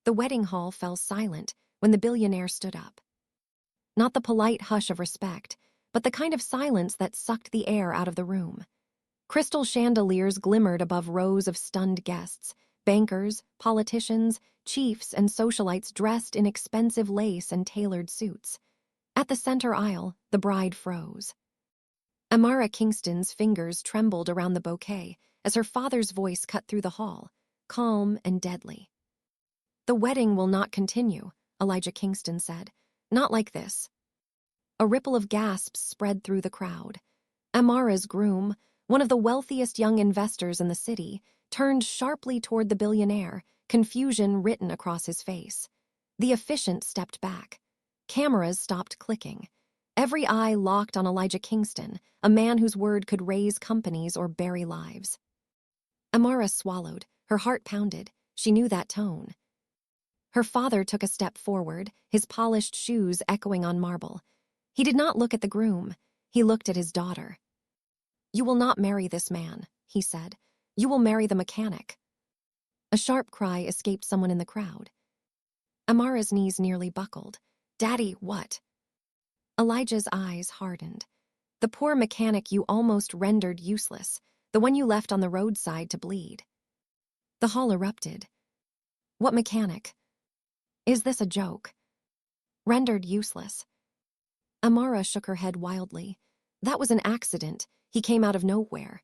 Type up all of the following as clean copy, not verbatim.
The wedding hall fell silent when the billionaire stood up. Not the polite hush of respect, but the kind of silence that sucked the air out of the room. Crystal chandeliers glimmered above rows of stunned guests, bankers, politicians, chiefs, and socialites dressed in expensive lace and tailored suits. At the center aisle, the bride froze. Amara Kingston's fingers trembled around the bouquet as her father's voice cut through the hall, calm and deadly. "The wedding will not continue," Elijah Kingston said. "Not like this." A ripple of gasps spread through the crowd. Amara's groom, one of the wealthiest young investors in the city, turned sharply toward the billionaire, confusion written across his face. The officiant stepped back. Cameras stopped clicking. Every eye locked on Elijah Kingston, a man whose word could raise companies or bury lives. Amara swallowed. Her heart pounded. She knew that tone. Her father took a step forward, his polished shoes echoing on marble. He did not look at the groom. He looked at his daughter. "You will not marry this man," he said. "You will marry the mechanic." A sharp cry escaped someone in the crowd. Amara's knees nearly buckled. "Daddy, what?" Elijah's eyes hardened. "The poor mechanic you almost rendered useless, the one you left on the roadside to bleed." The hall erupted. "What mechanic? Is this a joke?" "Rendered useless." Amara shook her head wildly. "That was an accident. He came out of nowhere."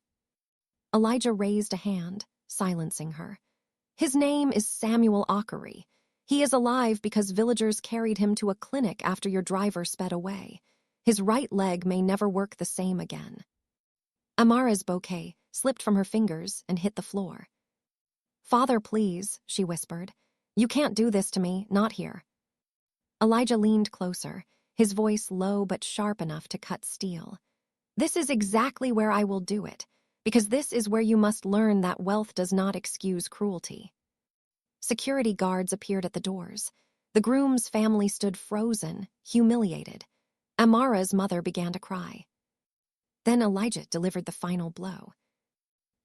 Elijah raised a hand, silencing her. "His name is Samuel Ockery. He is alive because villagers carried him to a clinic after your driver sped away. His right leg may never work the same again." Amara's bouquet slipped from her fingers and hit the floor. "Father, please," she whispered. "You can't do this to me, not here." Elijah leaned closer, his voice low but sharp enough to cut steel. "This is exactly where I will do it, because this is where you must learn that wealth does not excuse cruelty." Security guards appeared at the doors. The groom's family stood frozen, humiliated. Amara's mother began to cry. Then Elijah delivered the final blow.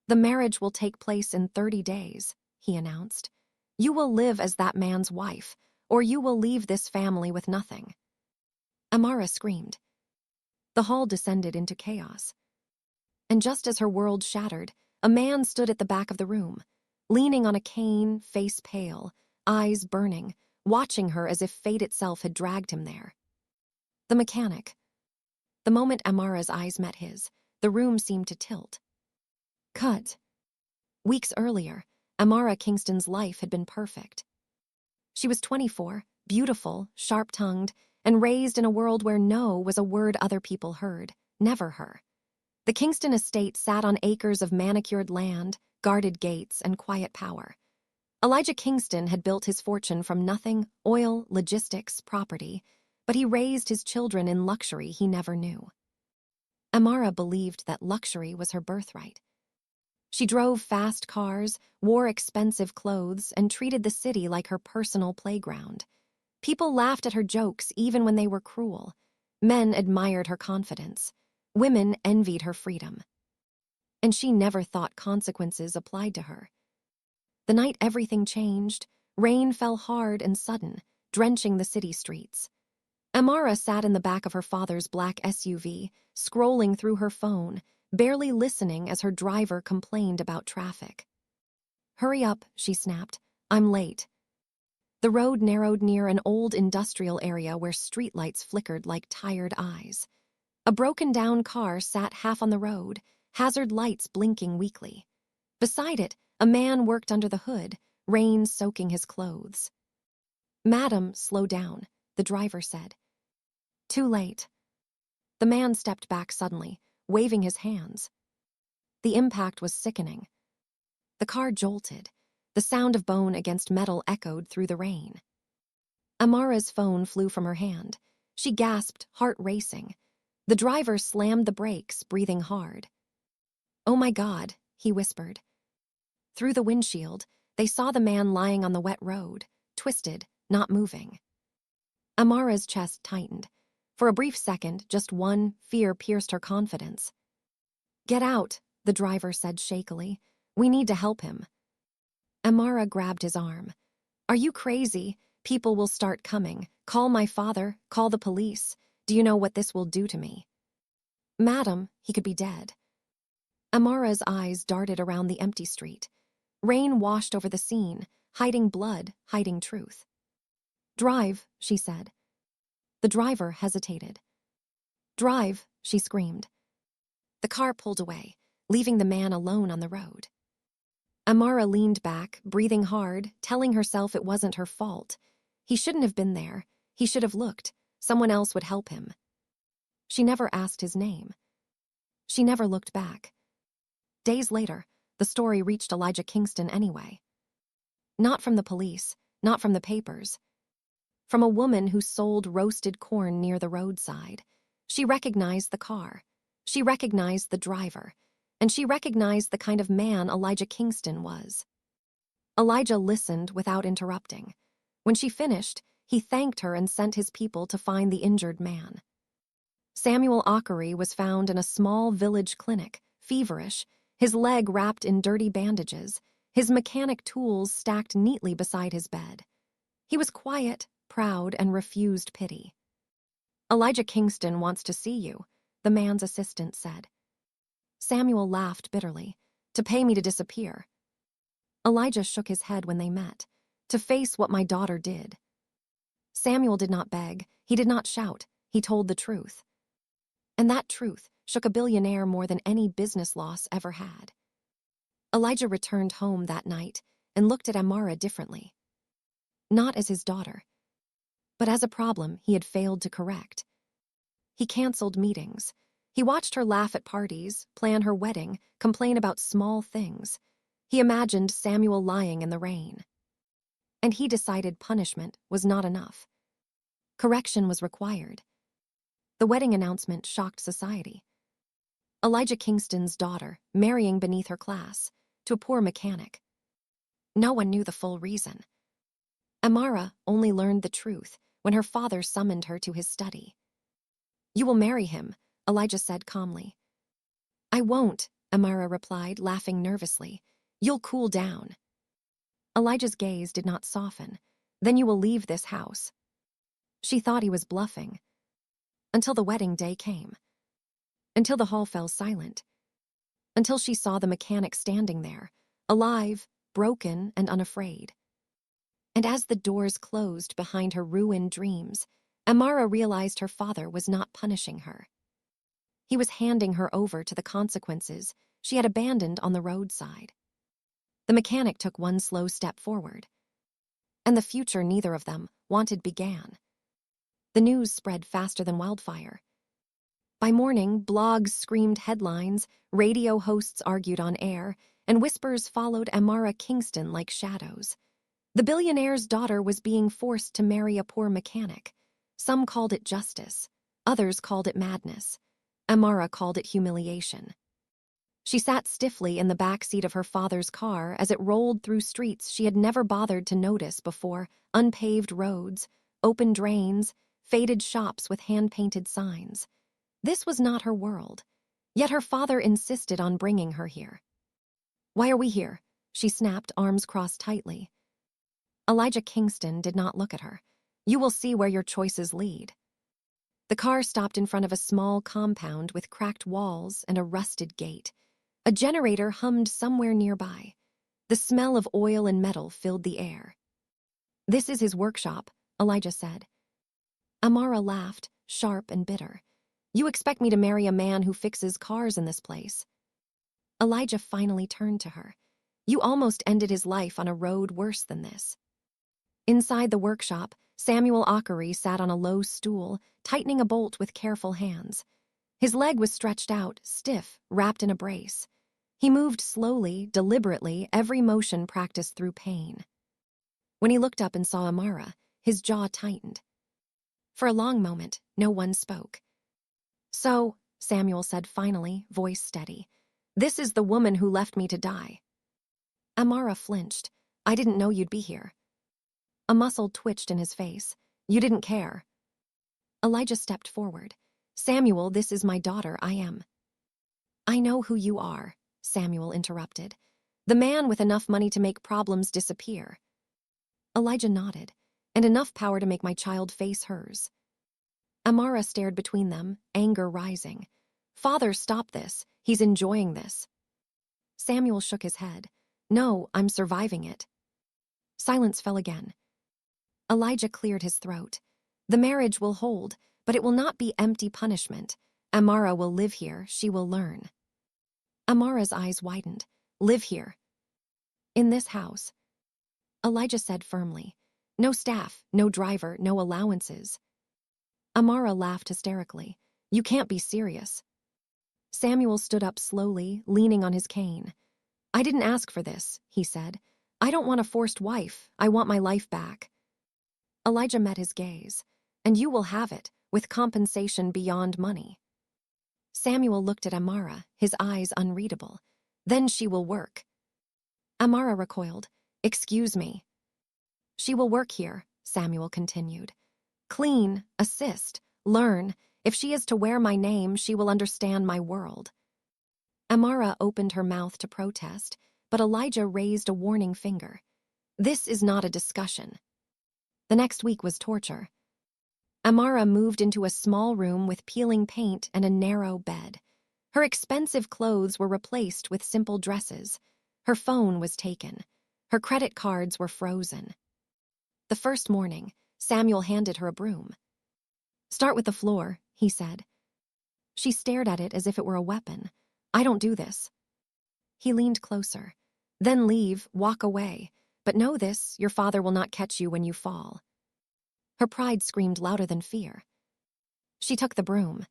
"The marriage will take place in 30 days, he announced. "You will live as that man's wife, or you will leave this family with nothing." Amara screamed. The hall descended into chaos. And just as her world shattered, a man stood at the back of the room, leaning on a cane, face pale, eyes burning, watching her as if fate itself had dragged him there. The mechanic. The moment Amara's eyes met his, the room seemed to tilt. Cut. Weeks earlier, Amara Kingston's life had been perfect. She was 24, beautiful, sharp-tongued, and raised in a world where no was a word other people heard, never her. The Kingston estate sat on acres of manicured land, guarded gates, and quiet power. Elijah Kingston had built his fortune from nothing: oil, logistics, property, but he raised his children in luxury he never knew. Amara believed that luxury was her birthright. She drove fast cars, wore expensive clothes, and treated the city like her personal playground. People laughed at her jokes even when they were cruel. Men admired her confidence. Women envied her freedom. And she never thought consequences applied to her. The night everything changed, rain fell hard and sudden, drenching the city streets. Amara sat in the back of her father's black SUV, scrolling through her phone, barely listening as her driver complained about traffic. "Hurry up," she snapped. "I'm late." The road narrowed near an old industrial area where streetlights flickered like tired eyes. A broken-down car sat half on the road, hazard lights blinking weakly. Beside it, a man worked under the hood, rain soaking his clothes. "Madam, slow down," the driver said. "Too late." The man stepped back suddenly, waving his hands. The impact was sickening. The car jolted. The sound of bone against metal echoed through the rain. Amara's phone flew from her hand. She gasped, heart racing. The driver slammed the brakes, breathing hard. "Oh my God," he whispered. Through the windshield, they saw the man lying on the wet road, twisted, not moving. Amara's chest tightened. For a brief second, just one, fear pierced her confidence. "Get out," the driver said shakily. "We need to help him." Amara grabbed his arm. Are you crazy? People will start coming. Call my father, call the police. Do you know what this will do to me? Madam, he could be dead. Amara's eyes darted around the empty street. Rain washed over the scene, hiding blood, hiding truth. Drive, she said. The driver hesitated. Drive, she screamed. The car pulled away, leaving the man alone on the road. Amara leaned back, breathing hard, telling herself it wasn't her fault. He shouldn't have been there. He should have looked. Someone else would help him. She never asked his name. She never looked back. Days later, the story reached Elijah Kingston anyway. Not from the police, not from the papers. From a woman who sold roasted corn near the roadside. She recognized the car. She recognized the driver. And she recognized the kind of man Elijah Kingston was. Elijah listened without interrupting. When she finished, he thanked her and sent his people to find the injured man. Samuel Ockery was found in a small village clinic, feverish, his leg wrapped in dirty bandages, his mechanic tools stacked neatly beside his bed. He was quiet, proud, and refused pity. Elijah Kingston wants to see you, the man's assistant said. Samuel laughed bitterly. To pay me to disappear. Elijah shook his head when they met. To face what my daughter did. Samuel did not beg. He did not shout. He told the truth. And that truth shook a billionaire more than any business loss ever had. Elijah returned home that night and looked at Amara differently. Not as his daughter, but as a problem he had failed to correct. He canceled meetings. He watched her laugh at parties, plan her wedding, complain about small things. He imagined Samuel lying in the rain. And he decided punishment was not enough. Correction was required. The wedding announcement shocked society. Elijah Kingston's daughter marrying beneath her class to a poor mechanic. No one knew the full reason. Amara only learned the truth when her father summoned her to his study. You will marry him, Elijah said calmly. I won't, Amara replied, laughing nervously. You'll cool down. Elijah's gaze did not soften. Then you will leave this house. She thought he was bluffing. Until the wedding day came. Until the hall fell silent. Until she saw the mechanic standing there, alive, broken, and unafraid. And as the doors closed behind her ruined dreams, Amara realized her father was not punishing her. He was handing her over to the consequences she had abandoned on the roadside. The mechanic took one slow step forward. And the future neither of them wanted began. The news spread faster than wildfire. By morning, blogs screamed headlines, radio hosts argued on air, and whispers followed Amara Kingston like shadows. The billionaire's daughter was being forced to marry a poor mechanic. Some called it justice. Others called it madness. Amara called it humiliation. She sat stiffly in the back seat of her father's car as it rolled through streets she had never bothered to notice before, unpaved roads, open drains, faded shops with hand-painted signs. This was not her world, yet her father insisted on bringing her here. Why are we here? She snapped, arms crossed tightly. Elijah Kingston did not look at her. You will see where your choices lead. The car stopped in front of a small compound with cracked walls and a rusted gate. A generator hummed somewhere nearby. The smell of oil and metal filled the air. This is his workshop, Elijah said. Amara laughed, sharp and bitter. You expect me to marry a man who fixes cars in this place? Elijah finally turned to her. You almost ended his life on a road worse than this. Inside the workshop, Samuel Ockery sat on a low stool, tightening a bolt with careful hands. His leg was stretched out, stiff, wrapped in a brace. He moved slowly, deliberately, every motion practiced through pain. When he looked up and saw Amara, his jaw tightened. For a long moment, no one spoke. So, Samuel said finally, voice steady, this is the woman who left me to die. Amara flinched. I didn't know you'd be here. A muscle twitched in his face. You didn't care. Elijah stepped forward. Samuel, this is my daughter, I know who you are, Samuel interrupted. The man with enough money to make problems disappear. Elijah nodded. And enough power to make my child face hers. Amara stared between them, anger rising. Father, stop this. He's enjoying this. Samuel shook his head. No, I'm surviving it. Silence fell again. Elijah cleared his throat. The marriage will hold, but it will not be empty punishment. Amara will live here, she will learn. Amara's eyes widened. Live here. In this house. Elijah said firmly. No staff, no driver, no allowances. Amara laughed hysterically. You can't be serious. Samuel stood up slowly, leaning on his cane. I didn't ask for this, he said. I don't want a forced wife. I want my life back. Elijah met his gaze. And you will have it, with compensation beyond money. Samuel looked at Amara, his eyes unreadable. Then she will work. Amara recoiled. Excuse me. She will work here, Samuel continued. Clean, assist, learn. If she is to wear my name, she will understand my world. Amara opened her mouth to protest, but Elijah raised a warning finger. This is not a discussion. The next week was torture. Amara moved into a small room with peeling paint and a narrow bed. Her expensive clothes were replaced with simple dresses. Her phone was taken. Her credit cards were frozen. The first morning, Samuel handed her a broom. Start with the floor, he said. She stared at it as if it were a weapon. I don't do this. He leaned closer. Then leave, walk away. But know this, your father will not catch you when you fall. Her pride screamed louder than fear. She took the broom.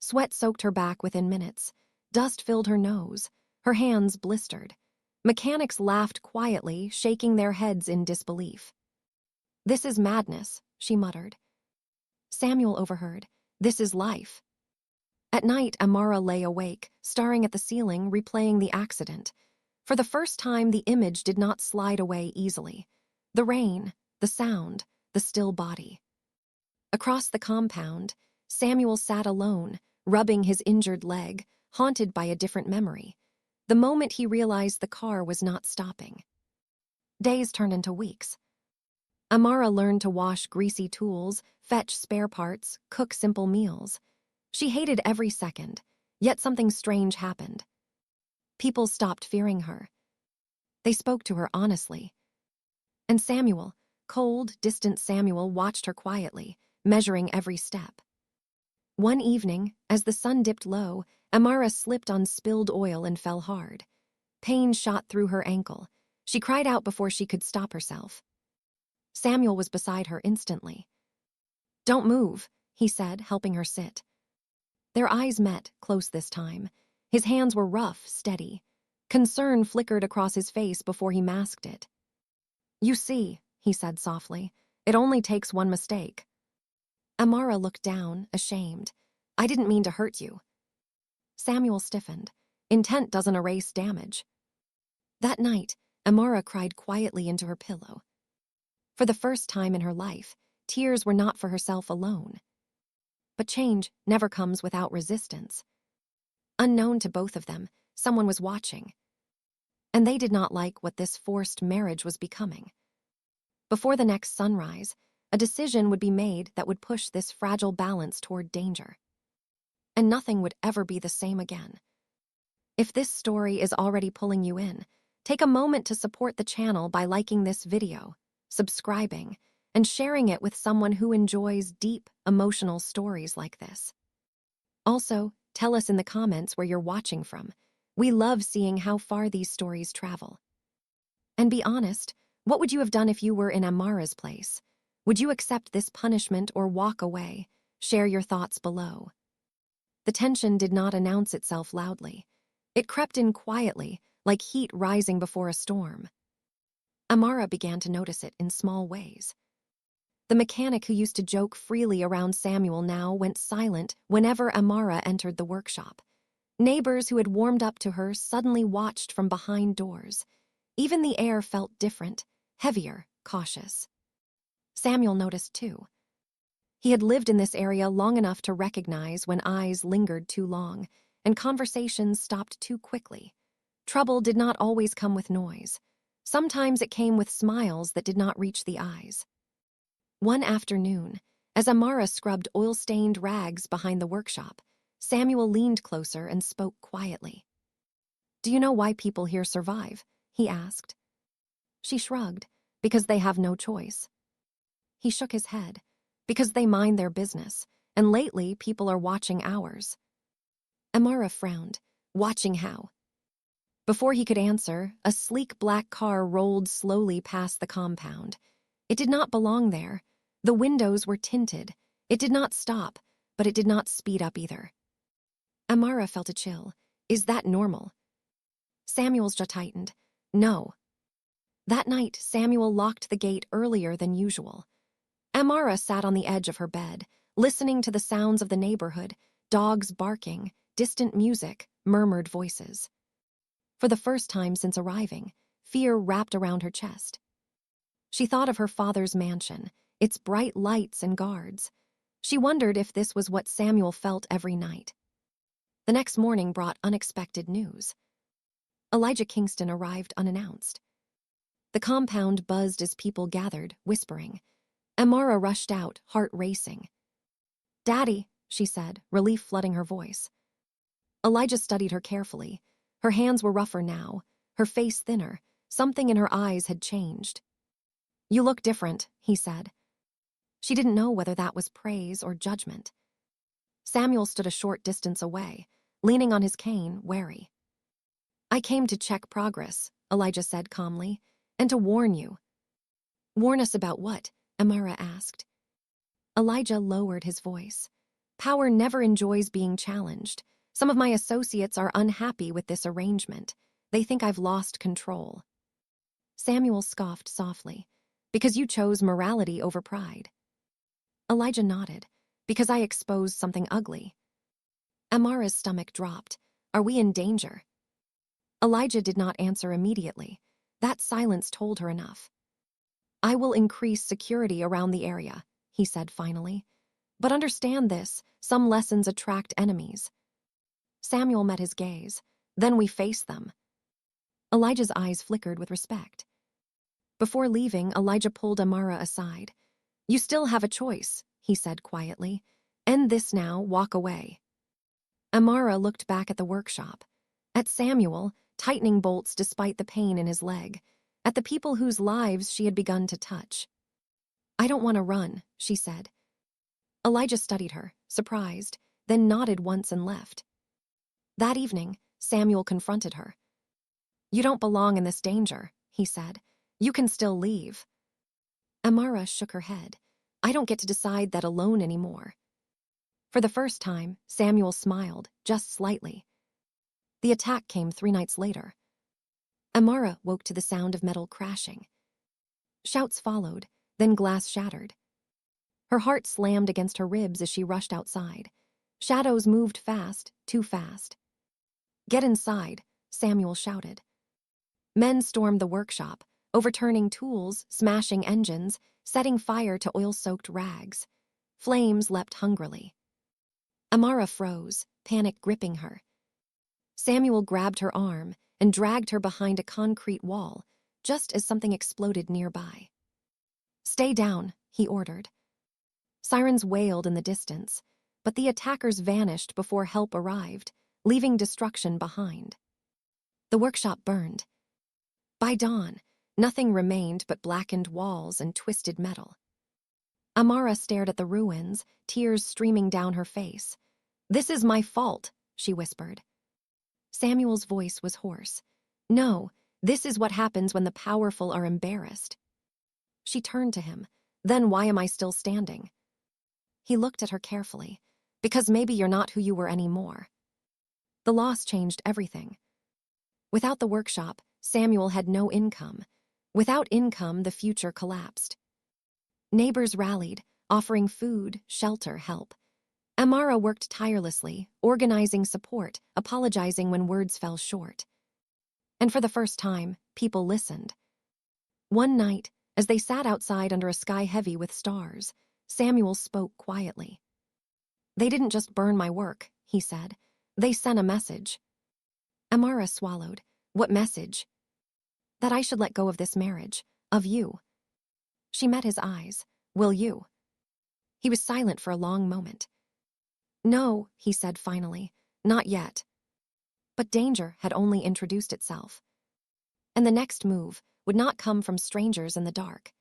Sweat soaked her back within minutes. Dust filled her nose. Her hands blistered. Mechanics laughed quietly, shaking their heads in disbelief. This is madness, she muttered. Samuel overheard. This is life. At night, Amara lay awake, staring at the ceiling, replaying the accident. For the first time, the image did not slide away easily. The rain, the sound, the still body. Across the compound, Samuel sat alone, rubbing his injured leg, haunted by a different memory. The moment he realized the car was not stopping. Days turned into weeks. Amara learned to wash greasy tools, fetch spare parts, cook simple meals. She hated every second, yet something strange happened. People stopped fearing her. They spoke to her honestly. And Samuel, cold, distant Samuel, watched her quietly, measuring every step. One evening, as the sun dipped low, Amara slipped on spilled oil and fell hard. Pain shot through her ankle. She cried out before she could stop herself. Samuel was beside her instantly. Don't move, he said, helping her sit. Their eyes met, close this time. His hands were rough, steady. Concern flickered across his face before he masked it. You see, he said softly, it only takes one mistake. Amara looked down, ashamed. I didn't mean to hurt you. Samuel stiffened. Intent doesn't erase damage. That night, Amara cried quietly into her pillow. For the first time in her life, tears were not for herself alone. But change never comes without resistance. Unknown to both of them, someone was watching. And they did not like what this forced marriage was becoming. Before the next sunrise, a decision would be made that would push this fragile balance toward danger. And nothing would ever be the same again. If this story is already pulling you in, take a moment to support the channel by liking this video, subscribing, and sharing it with someone who enjoys deep, emotional stories like this. Also, tell us in the comments where you're watching from. We love seeing how far these stories travel. And be honest, what would you have done if you were in Amara's place? Would you accept this punishment or walk away? Share your thoughts below. The tension did not announce itself loudly. It crept in quietly, like heat rising before a storm. Amara began to notice it in small ways. The mechanic who used to joke freely around Samuel now went silent whenever Amara entered the workshop. Neighbors who had warmed up to her suddenly watched from behind doors. Even the air felt different, heavier, cautious. Samuel noticed too. He had lived in this area long enough to recognize when eyes lingered too long and conversations stopped too quickly. Trouble did not always come with noise. Sometimes it came with smiles that did not reach the eyes. One afternoon, as Amara scrubbed oil-stained rags behind the workshop, Samuel leaned closer and spoke quietly. "Do you know why people here survive?" he asked. She shrugged. "Because they have no choice." He shook his head. "Because they mind their business, and lately people are watching ours." Amara frowned. "Watching how?" Before he could answer, a sleek black car rolled slowly past the compound. It did not belong there. The windows were tinted. It did not stop, but it did not speed up either. Amara felt a chill. "Is that normal?" Samuel's jaw tightened. "No." That night, Samuel locked the gate earlier than usual. Amara sat on the edge of her bed, listening to the sounds of the neighborhood, dogs barking, distant music, murmured voices. For the first time since arriving, fear wrapped around her chest. She thought of her father's mansion, its bright lights and guards. She wondered if this was what Samuel felt every night. The next morning brought unexpected news. Elijah Kingston arrived unannounced. The compound buzzed as people gathered, whispering. Amara rushed out, heart racing. "Daddy," she said, relief flooding her voice. Elijah studied her carefully. Her hands were rougher now, her face thinner. Something in her eyes had changed. "You look different," he said. She didn't know whether that was praise or judgment. Samuel stood a short distance away, leaning on his cane, wary. "I came to check progress," Elijah said calmly, "and to warn you." "Warn us about what?" Amara asked. Elijah lowered his voice. "Power never enjoys being challenged. Some of my associates are unhappy with this arrangement. They think I've lost control." Samuel scoffed softly. "Because you chose morality over pride." Elijah nodded. "Because I exposed something ugly." Amara's stomach dropped. "Are we in danger?" Elijah did not answer immediately. That silence told her enough. "I will increase security around the area," he said finally. "But understand this, some lessons attract enemies." Samuel met his gaze. "Then we face them." Elijah's eyes flickered with respect. Before leaving, Elijah pulled Amara aside. "You still have a choice," he said quietly. "End this now, walk away." Amara looked back at the workshop. At Samuel, tightening bolts despite the pain in his leg. At the people whose lives she had begun to touch. "I don't want to run," she said. Elijah studied her, surprised, then nodded once and left. That evening, Samuel confronted her. "You don't belong in this danger," he said. "You can still leave." Amara shook her head. "I don't get to decide that alone anymore." For the first time, Samuel smiled, just slightly. The attack came 3 nights later. Amara woke to the sound of metal crashing. Shouts followed, then glass shattered. Her heart slammed against her ribs as she rushed outside. Shadows moved fast, too fast. "Get inside," Samuel shouted. Men stormed the workshop, overturning tools, smashing engines, setting fire to oil-soaked rags. Flames leapt hungrily. Amara froze, panic gripping her. Samuel grabbed her arm and dragged her behind a concrete wall, just as something exploded nearby. "Stay down," he ordered. Sirens wailed in the distance, but the attackers vanished before help arrived, leaving destruction behind. The workshop burned. By dawn, nothing remained but blackened walls and twisted metal. Amara stared at the ruins, tears streaming down her face. "This is my fault," she whispered. Samuel's voice was hoarse. "No, this is what happens when the powerful are embarrassed." She turned to him. "Then why am I still standing?" He looked at her carefully. "Because maybe you're not who you were anymore." The loss changed everything. Without the workshop, Samuel had no income. Without income, the future collapsed. Neighbors rallied, offering food, shelter, help. Amara worked tirelessly, organizing support, apologizing when words fell short. And for the first time, people listened. One night, as they sat outside under a sky heavy with stars, Samuel spoke quietly. "They didn't just burn my work," he said. "They sent a message." Amara swallowed. "What message?" That I should let go of this marriage, of you. She met his eyes. Will you? He was silent for a long moment. No, he said finally, not yet. But danger had only introduced itself. And the next move would not come from strangers in the dark.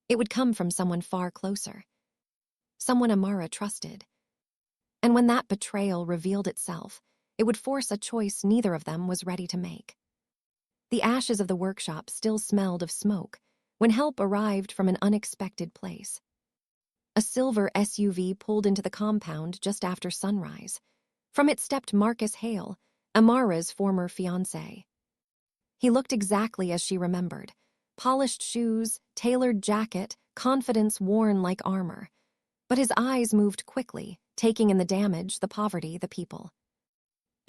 It would come from someone far closer. Someone Amara trusted. And when that betrayal revealed itself, it would force a choice neither of them was ready to make. The ashes of the workshop still smelled of smoke when help arrived from an unexpected place. A silver SUV pulled into the compound just after sunrise. From it stepped Marcus Hale, Amara's former fiancé. He looked exactly as she remembered. Polished shoes, tailored jacket, confidence worn like armor. But his eyes moved quickly, taking in the damage, the poverty, the people.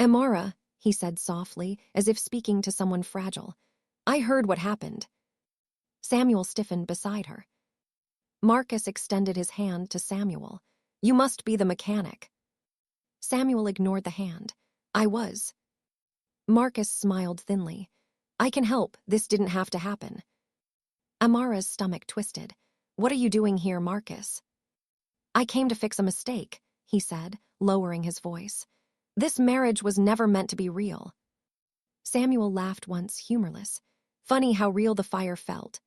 Amara, he said softly, as if speaking to someone fragile. I heard what happened. Samuel stiffened beside her. Marcus extended his hand to Samuel. You must be the mechanic. Samuel ignored the hand. I was. Marcus smiled thinly. I can help. This didn't have to happen. Amara's stomach twisted. What are you doing here, Marcus? I came to fix a mistake, he said, lowering his voice. This marriage was never meant to be real. Samuel laughed once, humorless. Funny how real the fire felt.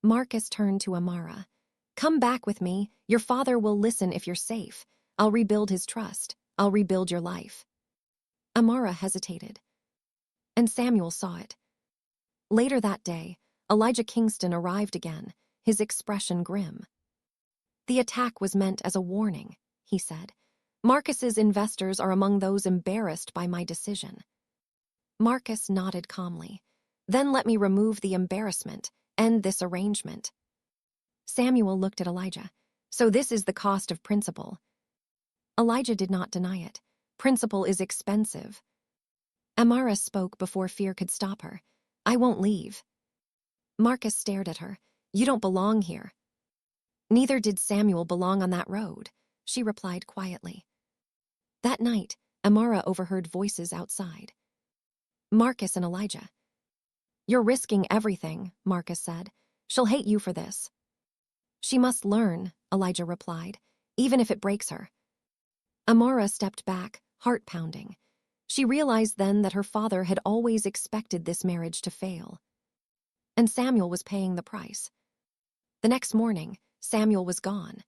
Marcus turned to Amara. Come back with me. Your father will listen if you're safe. I'll rebuild his trust. I'll rebuild your life. Amara hesitated. And Samuel saw it. Later that day, Elijah Kingston arrived again, his expression grim. The attack was meant as a warning, he said. Marcus's investors are among those embarrassed by my decision. Marcus nodded calmly. Then let me remove the embarrassment, end this arrangement. Samuel looked at Elijah. So this is the cost of principle. Elijah did not deny it. Principle is expensive. Amara spoke before fear could stop her. I won't leave. Marcus stared at her. You don't belong here. Neither did Samuel belong on that road, she replied quietly. That night, Amara overheard voices outside. Marcus and Elijah. You're risking everything, Marcus said. She'll hate you for this. She must learn, Elijah replied, even if it breaks her. Amara stepped back, heart pounding. She realized then that her father had always expected this marriage to fail. And Samuel was paying the price. The next morning, Samuel was gone.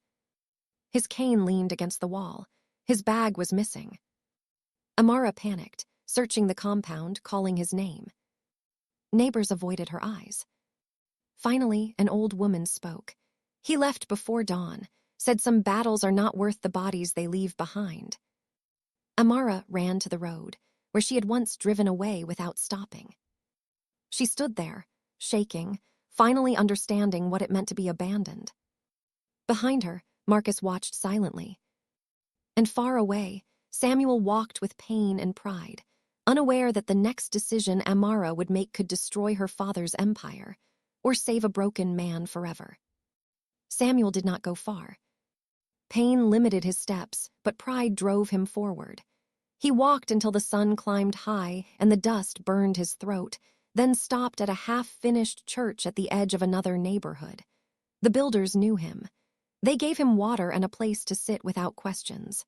His cane leaned against the wall. His bag was missing. Amara panicked, searching the compound, calling his name. Neighbors avoided her eyes. Finally, an old woman spoke. He left before dawn, said some battles are not worth the bodies they leave behind. Amara ran to the road, where she had once driven away without stopping. She stood there, shaking, finally understanding what it meant to be abandoned. Behind her, Marcus watched silently. And far away, Samuel walked with pain and pride, unaware that the next decision Amara would make could destroy her father's empire, or save a broken man forever. Samuel did not go far. Pain limited his steps, but pride drove him forward. He walked until the sun climbed high and the dust burned his throat, then stopped at a half-finished church at the edge of another neighborhood. The builders knew him. They gave him water and a place to sit without questions.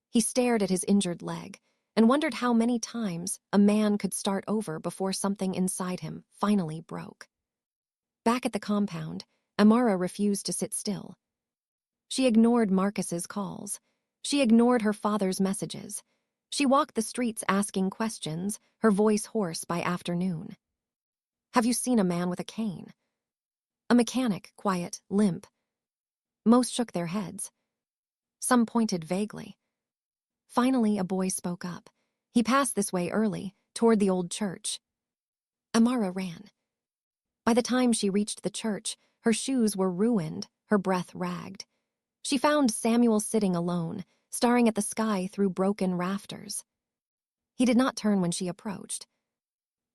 He stared at his injured leg and wondered how many times a man could start over before something inside him finally broke. Back at the compound, Amara refused to sit still. She ignored Marcus's calls. She ignored her father's messages. She walked the streets asking questions, her voice hoarse by afternoon. Have you seen a man with a cane? A mechanic, quiet, limp. Most shook their heads. Some pointed vaguely. Finally, a boy spoke up. He passed this way early, toward the old church. Amara ran. By the time she reached the church, her shoes were ruined, her breath ragged. She found Samuel sitting alone, staring at the sky through broken rafters. He did not turn when she approached.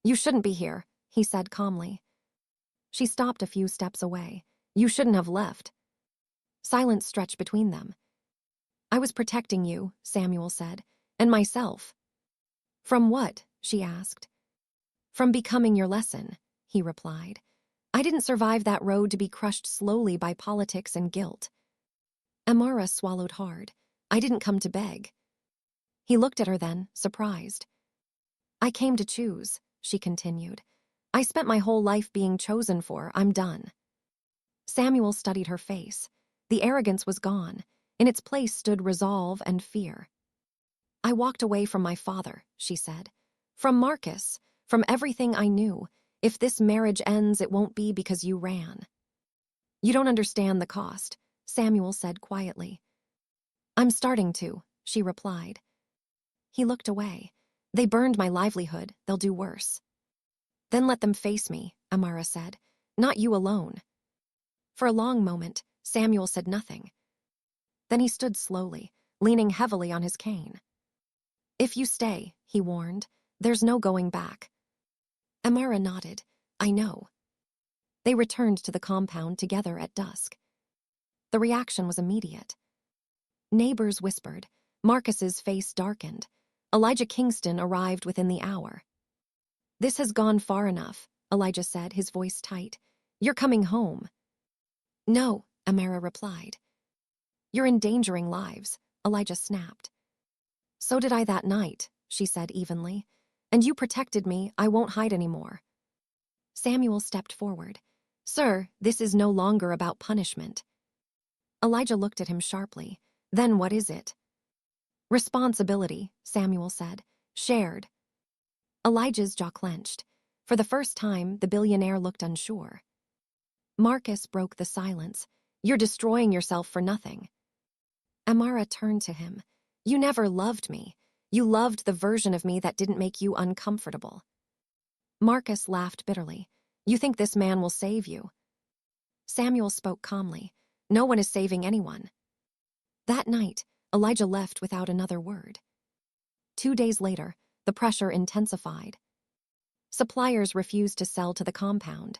You shouldn't be here, he said calmly. She stopped a few steps away. You shouldn't have left. Silence stretched between them. I was protecting you, Samuel said, and myself. From what? She asked. From becoming your lesson, he replied. I didn't survive that road to be crushed slowly by politics and guilt. Amara swallowed hard. I didn't come to beg. He looked at her then, surprised. I came to choose, she continued. I spent my whole life being chosen for. I'm done. Samuel studied her face. The arrogance was gone. In its place stood resolve and fear. I walked away from my father, she said. From Marcus, from everything I knew. If this marriage ends, it won't be because you ran. You don't understand the cost, Samuel said quietly. I'm starting to, she replied. He looked away. They burned my livelihood, they'll do worse. Then let them face me, Amara said. Not you alone. For a long moment, Samuel said nothing. Then he stood slowly, leaning heavily on his cane. If you stay, he warned, there's no going back. Amara nodded. I know. They returned to the compound together at dusk. The reaction was immediate. Neighbors whispered. Marcus's face darkened. Elijah Kingston arrived within the hour. This has gone far enough, Elijah said, his voice tight. You're coming home. No, Amara replied. You're endangering lives, Elijah snapped. So did I that night, she said evenly. And you protected me, I won't hide anymore. Samuel stepped forward. Sir, this is no longer about punishment. Elijah looked at him sharply. Then what is it? Responsibility, Samuel said. Shared. Elijah's jaw clenched. For the first time, the billionaire looked unsure. Marcus broke the silence. You're destroying yourself for nothing. Amara turned to him. You never loved me. You loved the version of me that didn't make you uncomfortable. Marcus laughed bitterly. You think this man will save you? Samuel spoke calmly. No one is saving anyone. That night, Elijah left without another word. 2 days later, the pressure intensified. Suppliers refused to sell to the compound.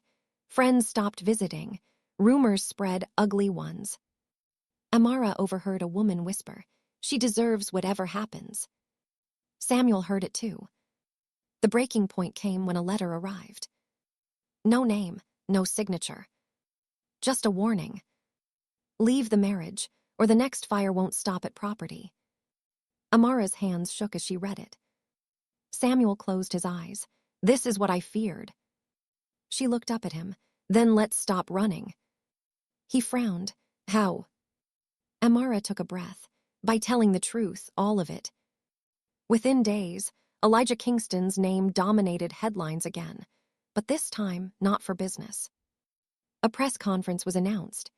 Friends stopped visiting. Rumors spread, ugly ones. Amara overheard a woman whisper, she deserves whatever happens. Samuel heard it too. The breaking point came when a letter arrived. No name, no signature. Just a warning. Leave the marriage, or the next fire won't stop at property. Amara's hands shook as she read it. Samuel closed his eyes. This is what I feared. She looked up at him. Then let's stop running. He frowned. How? Amara took a breath. By telling the truth, all of it. Within days, Elijah Kingston's name dominated headlines again, but this time not for business. A press conference was announced.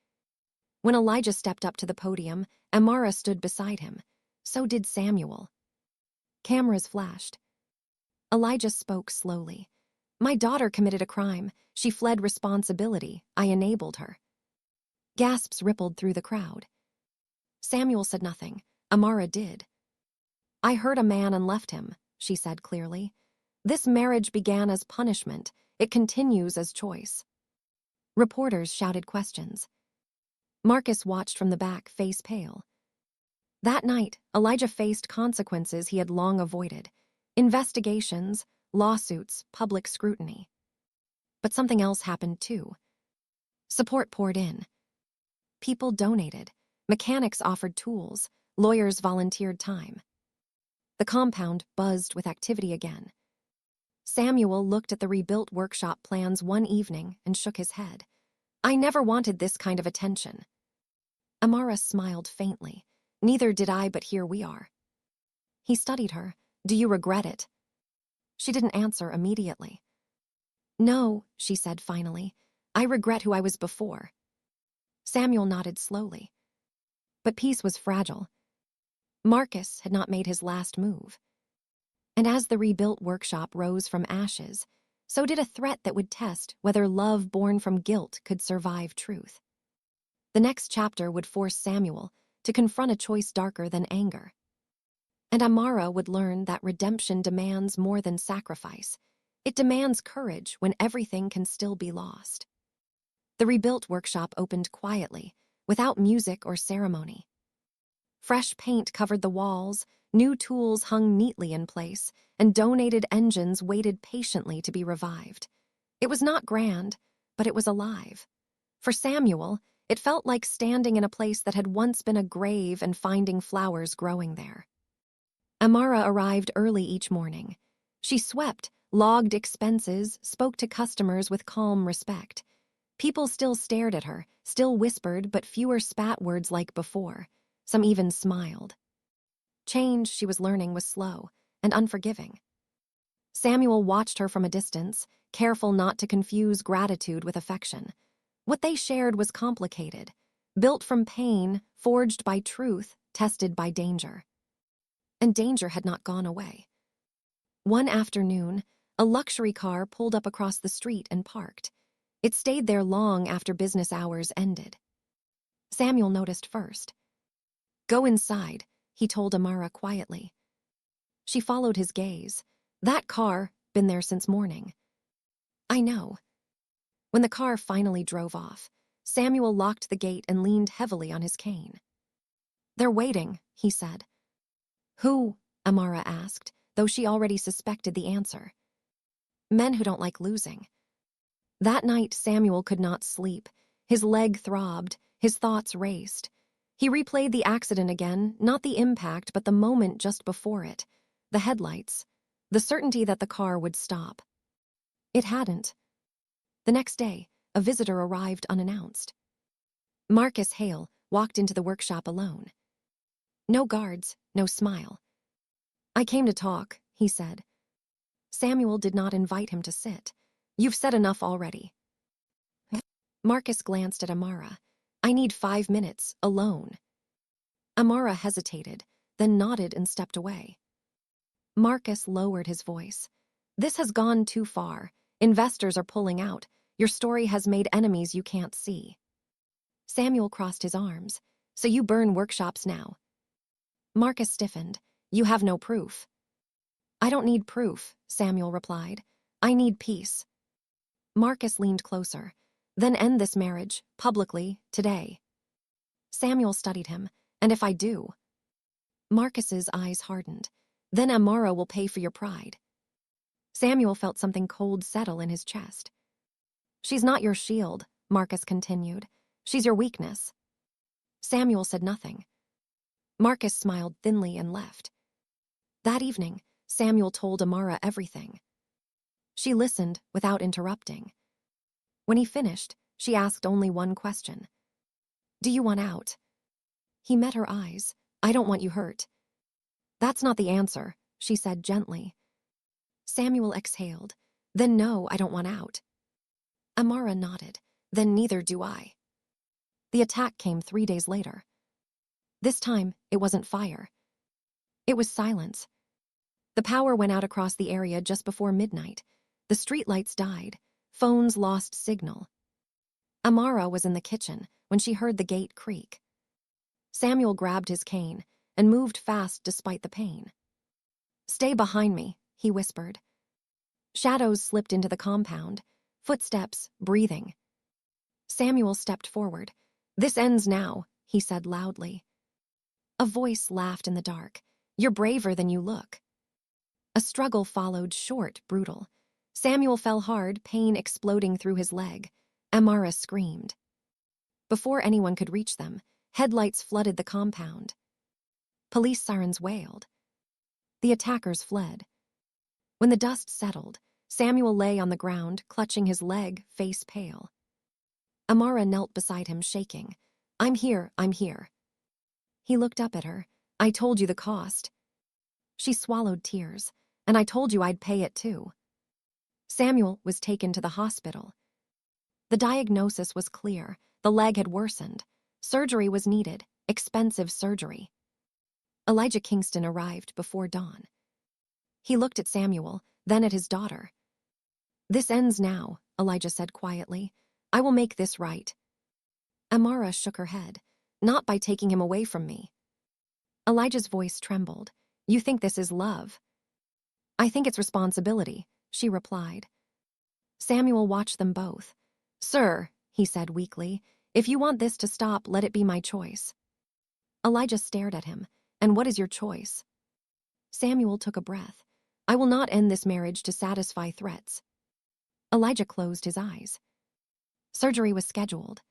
When Elijah stepped up to the podium, Amara stood beside him. So did Samuel. Cameras flashed. Elijah spoke slowly. My daughter committed a crime. She fled responsibility. I enabled her. Gasps rippled through the crowd. Samuel said nothing. Amara did. I hurt a man and left him, she said clearly. This marriage began as punishment. It continues as choice. Reporters shouted questions. Marcus watched from the back, face pale. That night, Elijah faced consequences he had long avoided. Investigations, lawsuits, public scrutiny. But something else happened too. Support poured in. People donated. Mechanics offered tools. Lawyers volunteered time. The compound buzzed with activity again. Samuel looked at the rebuilt workshop plans one evening and shook his head. I never wanted this kind of attention. Amara smiled faintly. Neither did I, but here we are. He studied her. Do you regret it? She didn't answer immediately. No, she said finally. I regret who I was before. Samuel nodded slowly. But peace was fragile. Marcus had not made his last move. And as the rebuilt workshop rose from ashes, so did a threat that would test whether love born from guilt could survive truth. The next chapter would force Samuel to confront a choice darker than anger. And Amara would learn that redemption demands more than sacrifice. It demands courage when everything can still be lost. The rebuilt workshop opened quietly, without music or ceremony. Fresh paint covered the walls, New tools hung neatly in place, and donated engines waited patiently to be revived. It was not grand, but it was alive. For Samuel, it felt like standing in a place that had once been a grave and finding flowers growing there. Amara arrived early each morning. She swept, logged expenses, spoke to customers with calm respect. People still stared at her, still whispered, but fewer spat words like before. Some even smiled. Change, she was learning, was slow and unforgiving. Samuel watched her from a distance, careful not to confuse gratitude with affection. What they shared was complicated, built from pain, forged by truth, tested by danger. And danger had not gone away. One afternoon, a luxury car pulled up across the street and parked. It stayed there long after business hours ended. Samuel noticed first. "Go inside," he told Amara quietly. She followed his gaze. "That car, been there since morning." "I know." When the car finally drove off, Samuel locked the gate and leaned heavily on his cane. "They're waiting," he said. "Who?" Amara asked, though she already suspected the answer. "Men who don't like losing." That night, Samuel could not sleep. His leg throbbed, his thoughts raced. He replayed the accident again, not the impact, but the moment just before it. The headlights, the certainty that the car would stop. It hadn't. The next day, a visitor arrived unannounced. Marcus Hale walked into the workshop alone. No guards, no smile. "I came to talk," he said. Samuel did not invite him to sit. "You've said enough already." Marcus glanced at Amara. "I need 5 minutes, alone." Amara hesitated, then nodded and stepped away. Marcus lowered his voice. "This has gone too far. Investors are pulling out. Your story has made enemies you can't see." Samuel crossed his arms. "So you burn workshops now?" Marcus stiffened. "You have no proof." "I don't need proof," Samuel replied. "I need peace." Marcus leaned closer. "Then end this marriage, publicly, today." Samuel studied him. "And if I do?" Marcus's eyes hardened. "Then Amara will pay for your pride." Samuel felt something cold settle in his chest. "She's not your shield," Marcus continued. "She's your weakness." Samuel said nothing. Marcus smiled thinly and left. That evening, Samuel told Amara everything. She listened without interrupting. When he finished, she asked only one question. "Do you want out?" He met her eyes. "I don't want you hurt." "That's not the answer," she said gently. Samuel exhaled. "Then no, I don't want out." Amara nodded. "Then neither do I." The attack came 3 days later. This time, it wasn't fire. It was silence. The power went out across the area just before midnight. The streetlights died. Phones lost signal. Amara was in the kitchen when she heard the gate creak. Samuel grabbed his cane and moved fast despite the pain. "Stay behind me," he whispered. Shadows slipped into the compound. Footsteps, breathing. Samuel stepped forward. "This ends now," he said loudly. A voice laughed in the dark. "You're braver than you look." A struggle followed, short, brutal. Samuel fell hard, pain exploding through his leg. Amara screamed. Before anyone could reach them, headlights flooded the compound. Police sirens wailed. The attackers fled. When the dust settled, Samuel lay on the ground, clutching his leg, face pale. Amara knelt beside him, shaking. "I'm here, I'm here." He looked up at her. "I told you the cost." She swallowed tears. "And I told you I'd pay it too." Samuel was taken to the hospital. The diagnosis was clear. The leg had worsened. Surgery was needed, expensive surgery. Elijah Kingston arrived before dawn. He looked at Samuel, then at his daughter. "This ends now," Elijah said quietly. "I will make this right." Amara shook her head. "Not by taking him away from me." Elijah's voice trembled. "You think this is love?" "I think it's responsibility," she replied. Samuel watched them both. "Sir," he said weakly, "if you want this to stop, let it be my choice." Elijah stared at him. "And what is your choice?" Samuel took a breath. I will not end this marriage to satisfy threats. Elijah closed his eyes. Surgery was scheduled.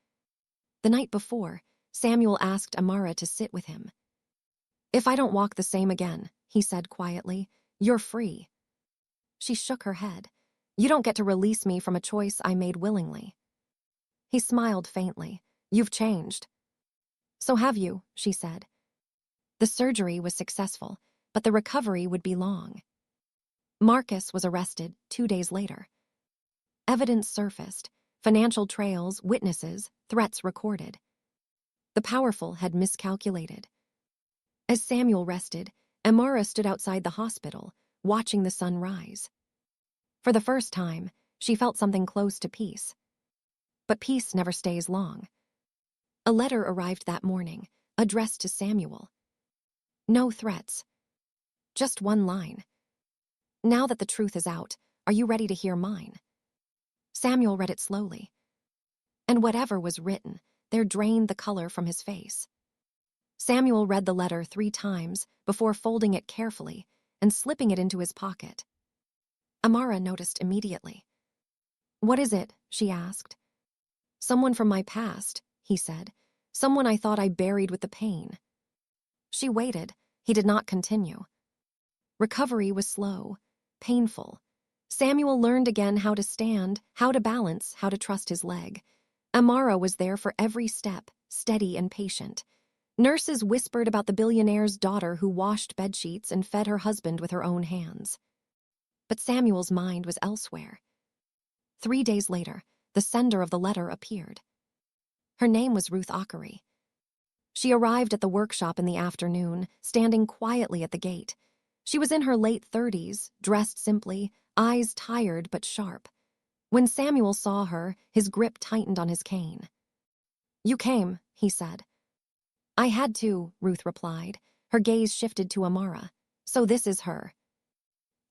The night before, Samuel asked Amara to sit with him. If I don't walk the same again, he said quietly, you're free. She shook her head. You don't get to release me from a choice I made willingly. He smiled faintly. You've changed. So have you, she said. The surgery was successful, but the recovery would be long. Marcus was arrested 2 days later. Evidence surfaced, financial trails, witnesses, threats recorded. The powerful had miscalculated. As Samuel rested, Amara stood outside the hospital, watching the sun rise. For the first time, she felt something close to peace. But peace never stays long. A letter arrived that morning, addressed to Samuel. No threats. Just one line. Now that the truth is out, are you ready to hear mine? Samuel read it slowly. And whatever was written, there drained the color from his face. Samuel read the letter 3 times before folding it carefully and slipping it into his pocket. Amara noticed immediately. What is it? She asked. Someone from my past, he said. Someone I thought I buried with the pain. She waited. He did not continue. Recovery was slow, painful. Samuel learned again how to stand, how to balance, how to trust his leg. Amara was there for every step, steady and patient. Nurses whispered about the billionaire's daughter who washed bedsheets and fed her husband with her own hands. But Samuel's mind was elsewhere. 3 days later, the sender of the letter appeared. Her name was Ruth Ockery. She arrived at the workshop in the afternoon, standing quietly at the gate. She was in her late 30s, dressed simply, eyes tired but sharp. When Samuel saw her, his grip tightened on his cane. You came, he said. I had to, Ruth replied. Her gaze shifted to Amara. So this is her.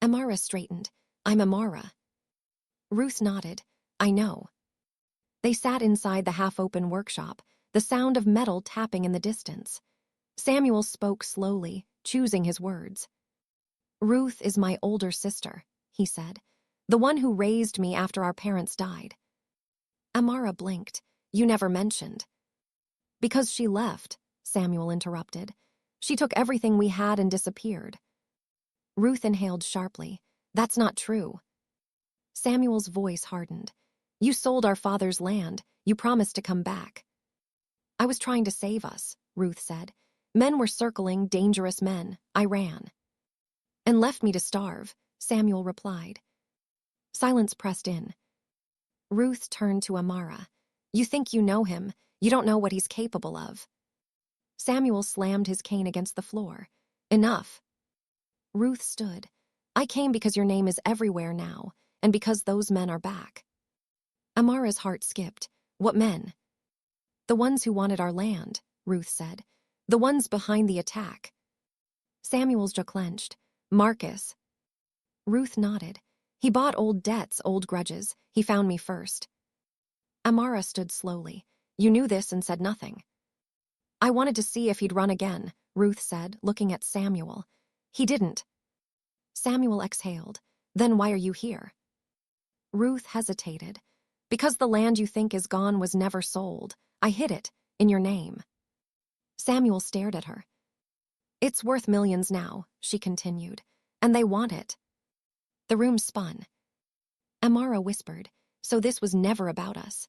Amara straightened. I'm Amara. Ruth nodded. I know. They sat inside the half-open workshop, the sound of metal tapping in the distance. Samuel spoke slowly, choosing his words. Ruth is my older sister, he said, the one who raised me after our parents died. Amara blinked. You never mentioned. Because she left, Samuel interrupted. She took everything we had and disappeared. Ruth inhaled sharply. That's not true. Samuel's voice hardened. You sold our father's land. You promised to come back. I was trying to save us, Ruth said. Men were circling, dangerous men. I ran. And left me to starve, Samuel replied. Silence pressed in. Ruth turned to Amara. You think you know him. You don't know what he's capable of. Samuel slammed his cane against the floor. Enough. Ruth stood. I came because your name is everywhere now, and because those men are back. Amara's heart skipped. What men? The ones who wanted our land, Ruth said. The ones behind the attack. Samuel's jaw clenched. Marcus. Ruth nodded. He bought old debts, old grudges. He found me first. Amara stood slowly. You knew this and said nothing. I wanted to see if he'd run again, Ruth said, looking at Samuel. He didn't. Samuel exhaled. Then why are you here? Ruth hesitated. Because the land you think is gone was never sold. I hid it, in your name. Samuel stared at her. It's worth millions now, she continued, and they want it. The room spun. Amara whispered, so this was never about us.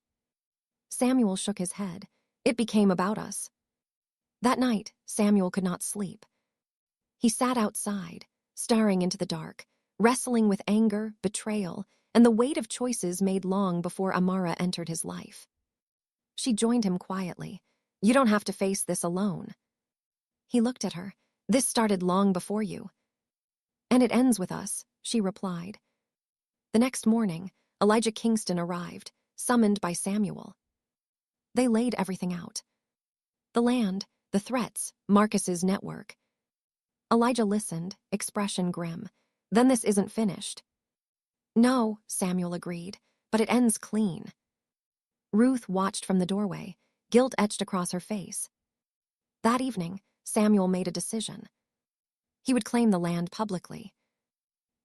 Samuel shook his head. It became about us. That night, Samuel could not sleep. He sat outside, staring into the dark, wrestling with anger, betrayal, and the weight of choices made long before Amara entered his life. She joined him quietly. You don't have to face this alone. He looked at her. This started long before you. And it ends with us, she replied. The next morning, Elijah Kingston arrived, summoned by Samuel. They laid everything out. The land, the threats, Marcus's network. Elijah listened, expression grim. Then this isn't finished. No, Samuel agreed, but it ends clean. Ruth watched from the doorway, guilt etched across her face. That evening, Samuel made a decision. He would claim the land publicly.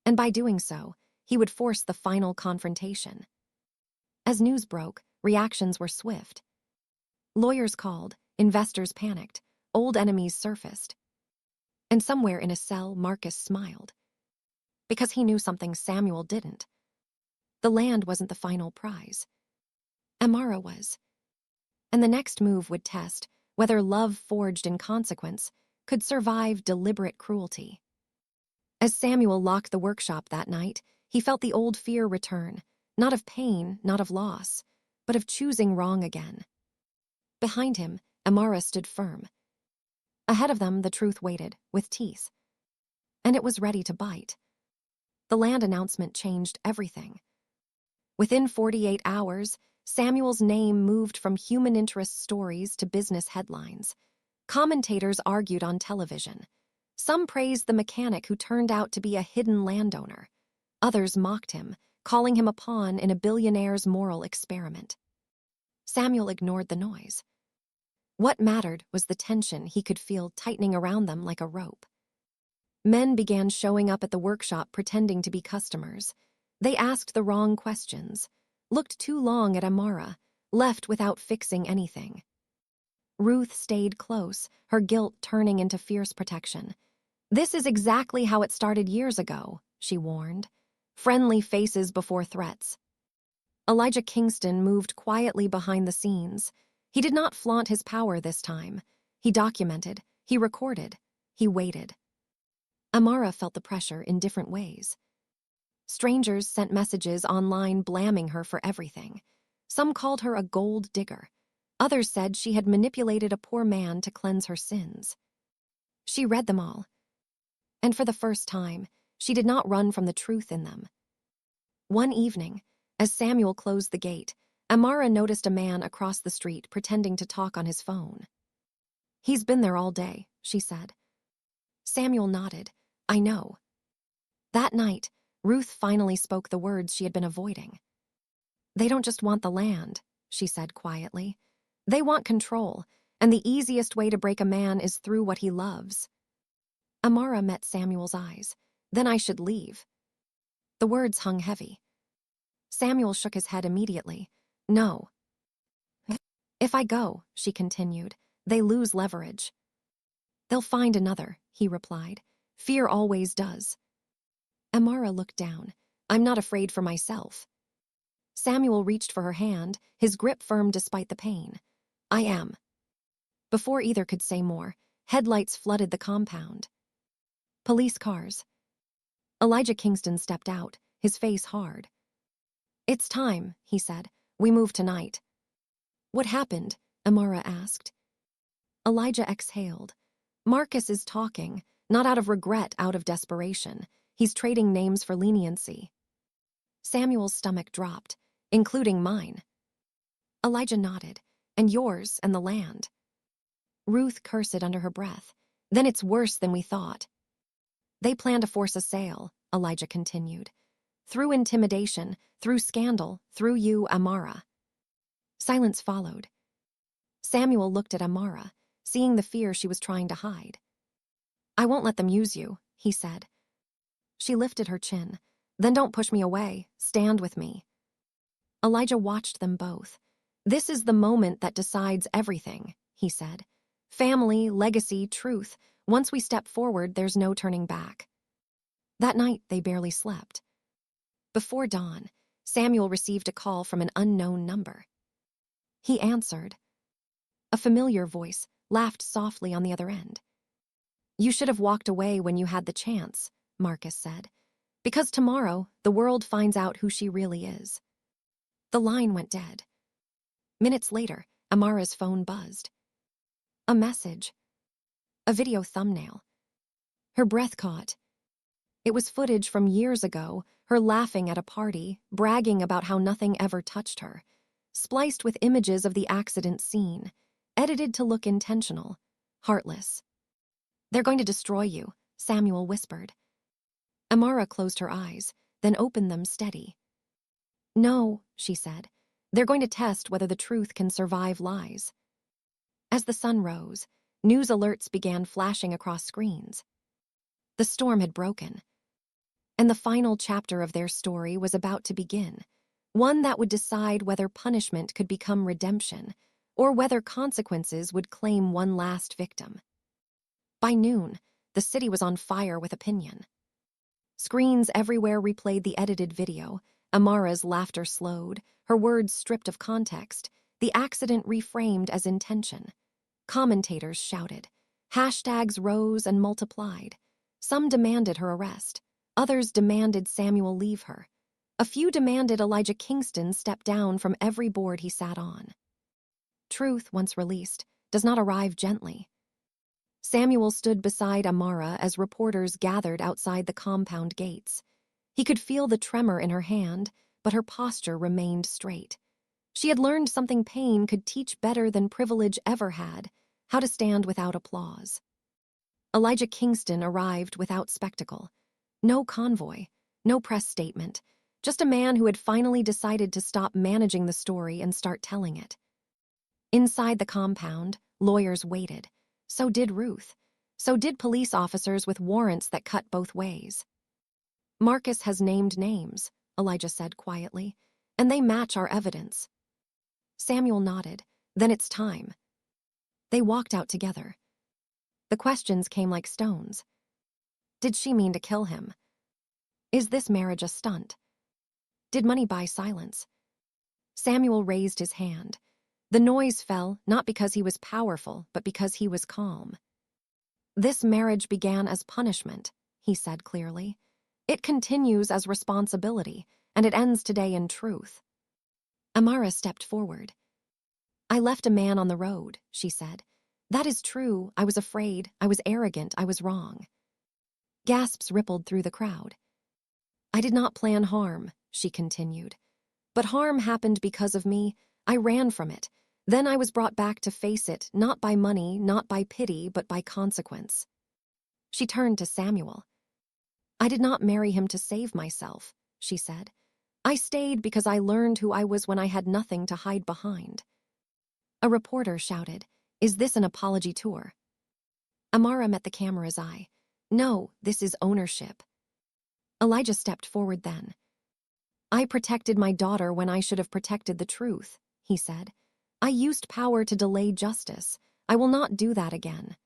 And by doing so, he would force the final confrontation. As news broke, reactions were swift. Lawyers called, investors panicked, old enemies surfaced. And somewhere in a cell, Marcus smiled. Because he knew something Samuel didn't. The land wasn't the final prize. Amara was. And the next move would test whether love forged in consequence could survive deliberate cruelty. As Samuel locked the workshop that night, he felt the old fear return, not of pain, not of loss, but of choosing wrong again. Behind him, Amara stood firm. Ahead of them, the truth waited, with teeth. And it was ready to bite. The land announcement changed everything. Within 48 hours, Samuel's name moved from human interest stories to business headlines. Commentators argued on television. Some praised the mechanic who turned out to be a hidden landowner. Others mocked him, calling him a pawn in a billionaire's moral experiment. Samuel ignored the noise. What mattered was the tension he could feel tightening around them like a rope. Men began showing up at the workshop pretending to be customers. They asked the wrong questions, looked too long at Amara, left without fixing anything. Ruth stayed close, her guilt turning into fierce protection. "This is exactly how it started years ago," she warned. Friendly faces before threats. Elijah Kingston moved quietly behind the scenes. He did not flaunt his power this time. He documented, he recorded, he waited. Amara felt the pressure in different ways. Strangers sent messages online blaming her for everything. Some called her a gold digger. Others said she had manipulated a poor man to cleanse her sins. She read them all. And for the first time, she did not run from the truth in them. One evening, as Samuel closed the gate, Amara noticed a man across the street pretending to talk on his phone. "He's been there all day," she said. Samuel nodded. "I know." That night, Ruth finally spoke the words she had been avoiding. "They don't just want the land," she said quietly. "They want control, and the easiest way to break a man is through what he loves." Amara met Samuel's eyes. "Then I should leave." The words hung heavy. Samuel shook his head immediately. "No." "If I go," she continued, "they lose leverage." "They'll find another," he replied. "Fear always does." Amara looked down. "I'm not afraid for myself." Samuel reached for her hand, his grip firm despite the pain. "I am." Before either could say more, headlights flooded the compound. Police cars. Elijah Kingston stepped out, his face hard. "It's time," he said. "We move tonight." "What happened?" Amara asked. Elijah exhaled. "Marcus is talking, not out of regret, out of desperation. He's trading names for leniency." Samuel's stomach dropped, including mine. Elijah nodded. "And yours and the land." Ruth cursed under her breath. "Then it's worse than we thought." "They plan to force a sale," Elijah continued. "Through intimidation, through scandal, through you, Amara." Silence followed. Samuel looked at Amara, seeing the fear she was trying to hide. "I won't let them use you," he said. She lifted her chin. "Then don't push me away. Stand with me." Elijah watched them both. "This is the moment that decides everything," he said. "Family, legacy, truth. Once we step forward, there's no turning back." That night, they barely slept. Before dawn, Samuel received a call from an unknown number. He answered. A familiar voice laughed softly on the other end. "You should have walked away when you had the chance," Marcus said. "Because tomorrow, the world finds out who she really is." The line went dead. Minutes later, Amara's phone buzzed. A message. A video thumbnail. Her breath caught. It was footage from years ago, her laughing at a party, bragging about how nothing ever touched her, spliced with images of the accident scene, edited to look intentional, heartless. "They're going to destroy you," Samuel whispered. Amara closed her eyes, then opened them steady. "No," she said. "They're going to test whether the truth can survive lies." As the sun rose, news alerts began flashing across screens. The storm had broken, and the final chapter of their story was about to begin, one that would decide whether punishment could become redemption or whether consequences would claim one last victim. By noon, the city was on fire with opinion. Screens everywhere replayed the edited video. Amara's laughter slowed, her words stripped of context, the accident reframed as intention. Commentators shouted. Hashtags rose and multiplied. Some demanded her arrest. Others demanded Samuel leave her. A few demanded Elijah Kingston step down from every board he sat on. Truth, once released, does not arrive gently. Samuel stood beside Amara as reporters gathered outside the compound gates. He could feel the tremor in her hand, but her posture remained straight. She had learned something pain could teach better than privilege ever had, how to stand without applause. Elijah Kingston arrived without spectacle. No convoy, no press statement, just a man who had finally decided to stop managing the story and start telling it. Inside the compound, lawyers waited. So did Ruth. So did police officers with warrants that cut both ways. Marcus has named names, Elijah said quietly, and they match our evidence. Samuel nodded. Then it's time. They walked out together. The questions came like stones. Did she mean to kill him? Is this marriage a stunt? Did money buy silence? Samuel raised his hand. The noise fell, not because he was powerful, but because he was calm. This marriage began as punishment, he said clearly. It continues as responsibility, and it ends today in truth. Amara stepped forward. I left a man on the road, she said. That is true. I was afraid. I was arrogant. I was wrong. Gasps rippled through the crowd. I did not plan harm, she continued. But harm happened because of me. I ran from it. Then I was brought back to face it, not by money, not by pity, but by consequence. She turned to Samuel. I did not marry him to save myself, she said. I stayed because I learned who I was when I had nothing to hide behind. A reporter shouted, Is this an apology tour? Amara met the camera's eye. No, this is ownership. Elijah stepped forward then. I protected my daughter when I should have protected the truth, he said. I used power to delay justice. I will not do that again.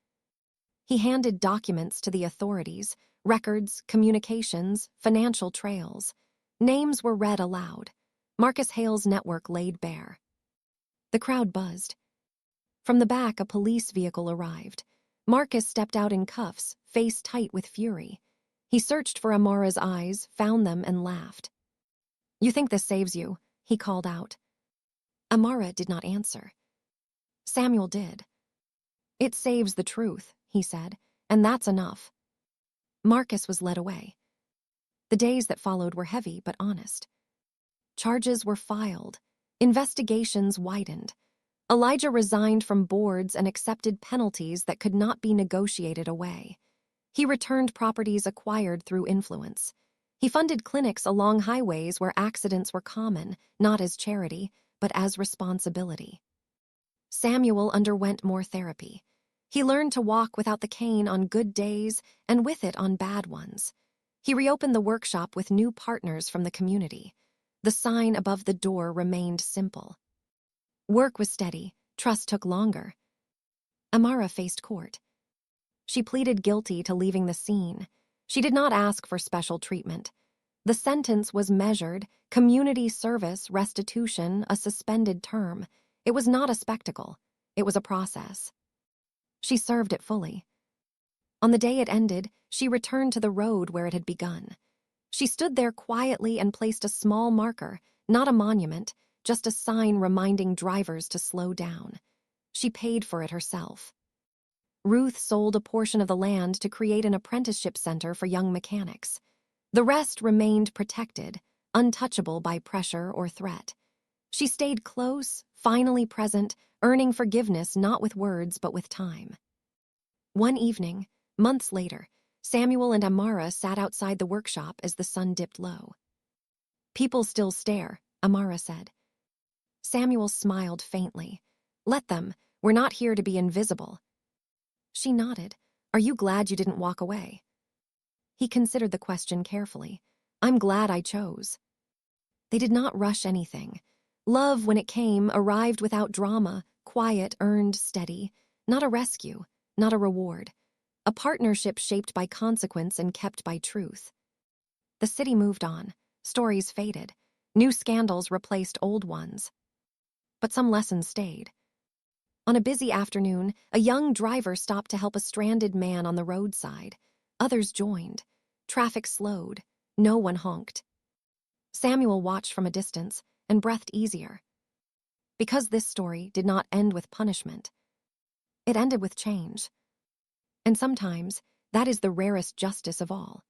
He handed documents to the authorities, records, communications, financial trails. Names were read aloud. Marcus Hale's network laid bare. The crowd buzzed. From the back, a police vehicle arrived. Marcus stepped out in cuffs, face tight with fury. He searched for Amara's eyes, found them, and laughed. You think this saves you, he called out. Amara did not answer. Samuel did. It saves the truth, he said, and that's enough. Marcus was led away. The days that followed were heavy but honest. Charges were filed. Investigations widened. Elijah resigned from boards and accepted penalties that could not be negotiated away. He returned properties acquired through influence. He funded clinics along highways where accidents were common, not as charity, but as responsibility. Samuel underwent more therapy. He learned to walk without the cane on good days and with it on bad ones. He reopened the workshop with new partners from the community. The sign above the door remained simple. Work was steady, trust took longer. Amara faced court. She pleaded guilty to leaving the scene. She did not ask for special treatment. The sentence was measured, community service, restitution, a suspended term. It was not a spectacle. It was a process. She served it fully. On the day it ended, she returned to the road where it had begun. She stood there quietly and placed a small marker, not a monument, just a sign reminding drivers to slow down. She paid for it herself. Ruth sold a portion of the land to create an apprenticeship center for young mechanics. The rest remained protected, untouchable by pressure or threat. She stayed close, finally present, earning forgiveness not with words but with time. One evening, months later, Samuel and Amara sat outside the workshop as the sun dipped low. People still stare, Amara said. Samuel smiled faintly. Let them. We're not here to be invisible. She nodded. Are you glad you didn't walk away? He considered the question carefully. I'm glad I chose. They did not rush anything. Love, when it came, arrived without drama, quiet, earned, steady. Not a rescue, not a reward. A partnership shaped by consequence and kept by truth. The city moved on. Stories faded. New scandals replaced old ones. But some lessons stayed. On a busy afternoon, a young driver stopped to help a stranded man on the roadside. Others joined. Traffic slowed. No one honked. Samuel watched from a distance and breathed easier. Because this story did not end with punishment, it ended with change. And sometimes, that is the rarest justice of all.